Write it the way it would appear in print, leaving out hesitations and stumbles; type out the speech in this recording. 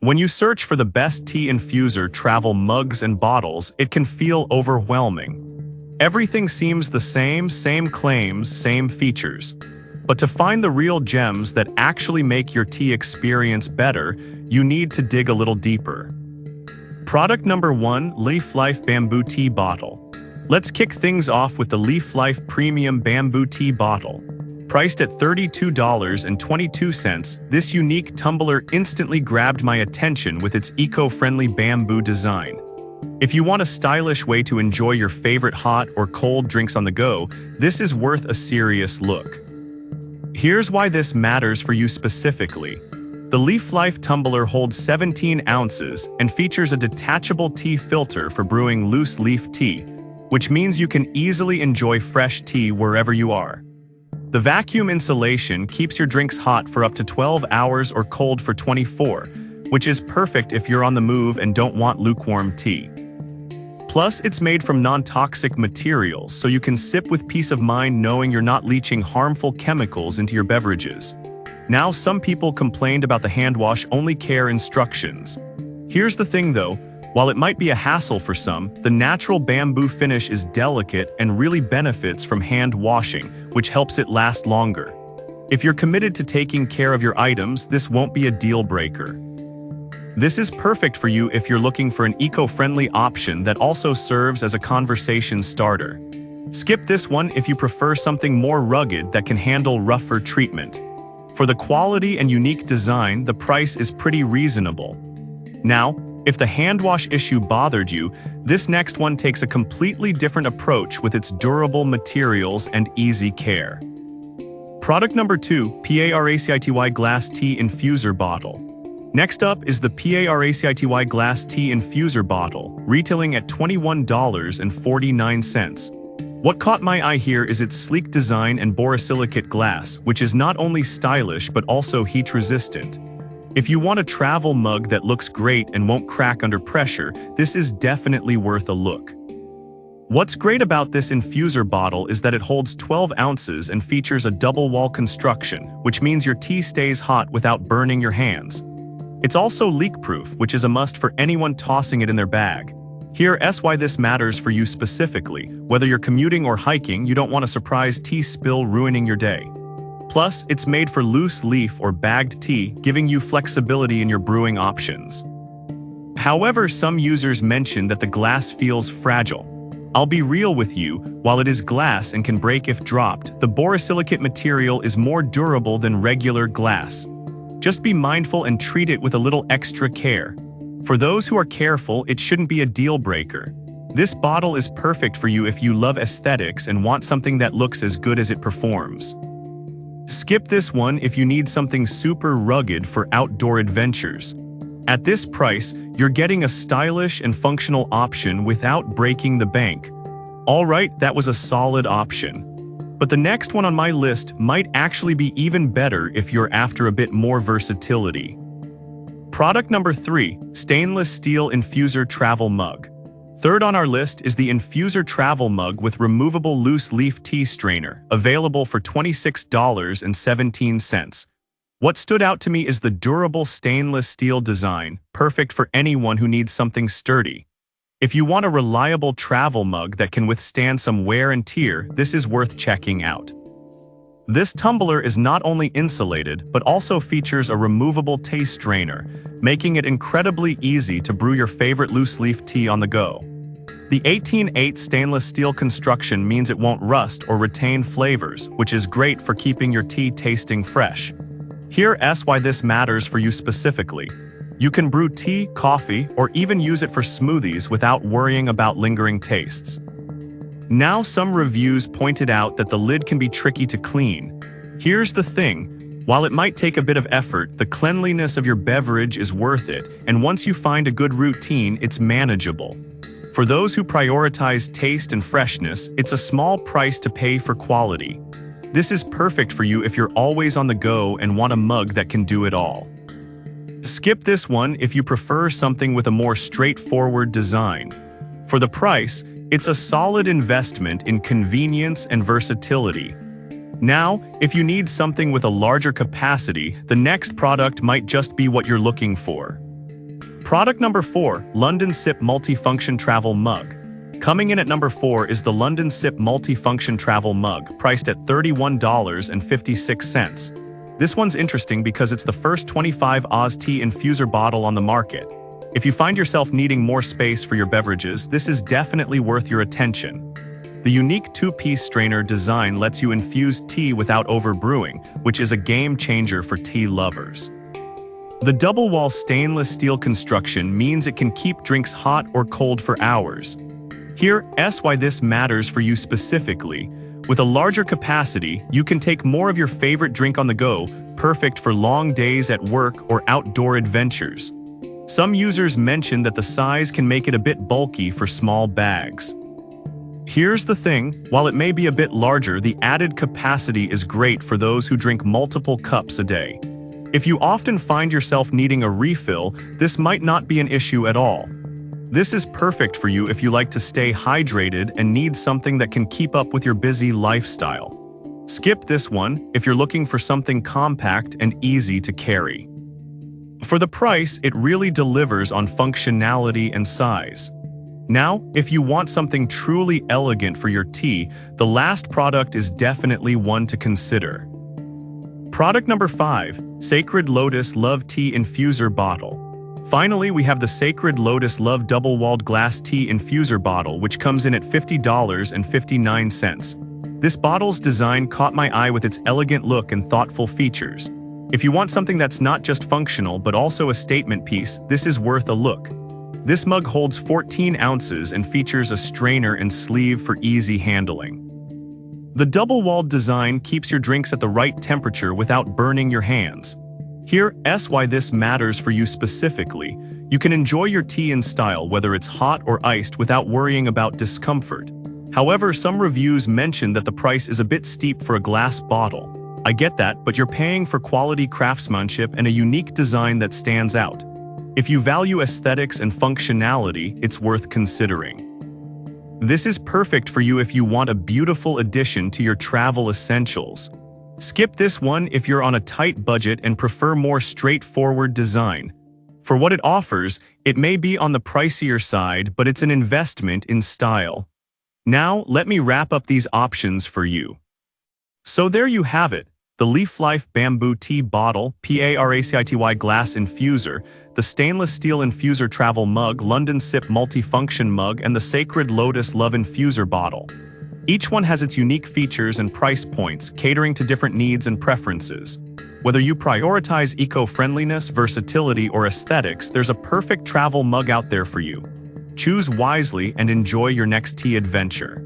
When you search for the best tea infuser travel mugs and bottles, it can feel overwhelming. Everything seems the same claims, same features. But to find the real gems that actually make your tea experience better, you need to dig a little deeper. Product number 1, Leaf Life Bamboo Tea Bottle. Let's kick things off with the Leaf Life Premium Bamboo Tea Bottle. Priced at $32.22, this unique tumbler instantly grabbed my attention with its eco-friendly bamboo design. If you want a stylish way to enjoy your favorite hot or cold drinks on the go, this is worth a serious look. Here's why this matters for you specifically. The Leaf Life tumbler holds 17 ounces and features a detachable tea filter for brewing loose leaf tea, which means you can easily enjoy fresh tea wherever you are. The vacuum insulation keeps your drinks hot for up to 12 hours or cold for 24, which is perfect if you're on the move and don't want lukewarm tea. Plus, it's made from non-toxic materials, so you can sip with peace of mind knowing you're not leaching harmful chemicals into your beverages. Now, some people complained about the hand wash only care instructions. Here's the thing though, while it might be a hassle for some, the natural bamboo finish is delicate and really benefits from hand washing, which helps it last longer. If you're committed to taking care of your items, this won't be a deal breaker. This is perfect for you if you're looking for an eco-friendly option that also serves as a conversation starter. Skip this one if you prefer something more rugged that can handle rougher treatment. For the quality and unique design, the price is pretty reasonable. Now, if the hand wash issue bothered you, this next one takes a completely different approach with its durable materials and easy care. Product number 2, PARACITY Glass Tea Infuser Bottle. Next up is the PARACITY Glass Tea Infuser Bottle, retailing at $21.49. What caught my eye here is its sleek design and borosilicate glass, which is not only stylish but also heat-resistant. If you want a travel mug that looks great and won't crack under pressure, this is definitely worth a look. What's great about this infuser bottle is that it holds 12 ounces and features a double-wall construction, which means your tea stays hot without burning your hands. It's also leak-proof, which is a must for anyone tossing it in their bag. Here's why this matters for you specifically. Whether you're commuting or hiking, you don't want a surprise tea spill ruining your day. Plus, it's made for loose leaf or bagged tea, giving you flexibility in your brewing options. However, some users mention that the glass feels fragile. I'll be real with you, while it is glass and can break if dropped, the borosilicate material is more durable than regular glass. Just be mindful and treat it with a little extra care. For those who are careful, it shouldn't be a deal breaker. This bottle is perfect for you if you love aesthetics and want something that looks as good as it performs. Skip this one if you need something super rugged for outdoor adventures. At this price, you're getting a stylish and functional option without breaking the bank. Alright, that was a solid option. But the next one on my list might actually be even better if you're after a bit more versatility. Product number 3, Stainless Steel Infuser Travel Mug. Third on our list is the Infuser Travel Mug with removable loose leaf tea strainer, available for $26.17. What stood out to me is the durable stainless steel design, perfect for anyone who needs something sturdy. If you want a reliable travel mug that can withstand some wear and tear, this is worth checking out. This tumbler is not only insulated, but also features a removable tea strainer, making it incredibly easy to brew your favorite loose leaf tea on the go. The 18/8 stainless steel construction means it won't rust or retain flavors, which is great for keeping your tea tasting fresh. Here's why this matters for you specifically. You can brew tea, coffee, or even use it for smoothies without worrying about lingering tastes. Now, some reviews pointed out that the lid can be tricky to clean. Here's the thing. While it might take a bit of effort, the cleanliness of your beverage is worth it, and once you find a good routine, it's manageable. For those who prioritize taste and freshness, it's a small price to pay for quality. This is perfect for you if you're always on the go and want a mug that can do it all. Skip this one if you prefer something with a more straightforward design. For the price, it's a solid investment in convenience and versatility. Now, if you need something with a larger capacity, the next product might just be what you're looking for. Product number 4, London Sip Multifunction Travel Mug. Coming in at number 4 is the London Sip Multifunction Travel Mug, priced at $31.56. This one's interesting because it's the first 25 Oz tea infuser bottle on the market. If you find yourself needing more space for your beverages, this is definitely worth your attention. The unique two-piece strainer design lets you infuse tea without overbrewing, which is a game changer for tea lovers. The double-wall stainless steel construction means it can keep drinks hot or cold for hours. Here's why this matters for you specifically. With a larger capacity, you can take more of your favorite drink on the go, perfect for long days at work or outdoor adventures. Some users mention that the size can make it a bit bulky for small bags. Here's the thing, while it may be a bit larger, the added capacity is great for those who drink multiple cups a day. If you often find yourself needing a refill, this might not be an issue at all. This is perfect for you if you like to stay hydrated and need something that can keep up with your busy lifestyle. Skip this one if you're looking for something compact and easy to carry. For the price, it really delivers on functionality and size. Now, if you want something truly elegant for your tea, the last product is definitely one to consider. Product number 5, Sacred Lotus Love Tea Infuser Bottle. Finally, we have the Sacred Lotus Love Double-Walled Glass Tea Infuser Bottle, which comes in at $50.59. This bottle's design caught my eye with its elegant look and thoughtful features. If you want something that's not just functional but also a statement piece, this is worth a look. This mug holds 14 ounces and features a strainer and sleeve for easy handling. The double-walled design keeps your drinks at the right temperature without burning your hands. Here's why this matters for you specifically. You can enjoy your tea in style, whether it's hot or iced, without worrying about discomfort. However, some reviews mention that the price is a bit steep for a glass bottle. I get that, but you're paying for quality craftsmanship and a unique design that stands out. If you value aesthetics and functionality, it's worth considering. This is perfect for you if you want a beautiful addition to your travel essentials. Skip this one if you're on a tight budget and prefer more straightforward design. For what it offers, it may be on the pricier side, but it's an investment in style. Now, let me wrap up these options for you. So there you have it. The Leaf Life Bamboo Tea Bottle, PARACITY Glass Infuser, the Stainless Steel Infuser Travel Mug, London Sip Multifunction Mug, and the Sacred Lotus Love Infuser Bottle. Each one has its unique features and price points, catering to different needs and preferences. Whether you prioritize eco-friendliness, versatility, or aesthetics, there's a perfect travel mug out there for you. Choose wisely and enjoy your next tea adventure.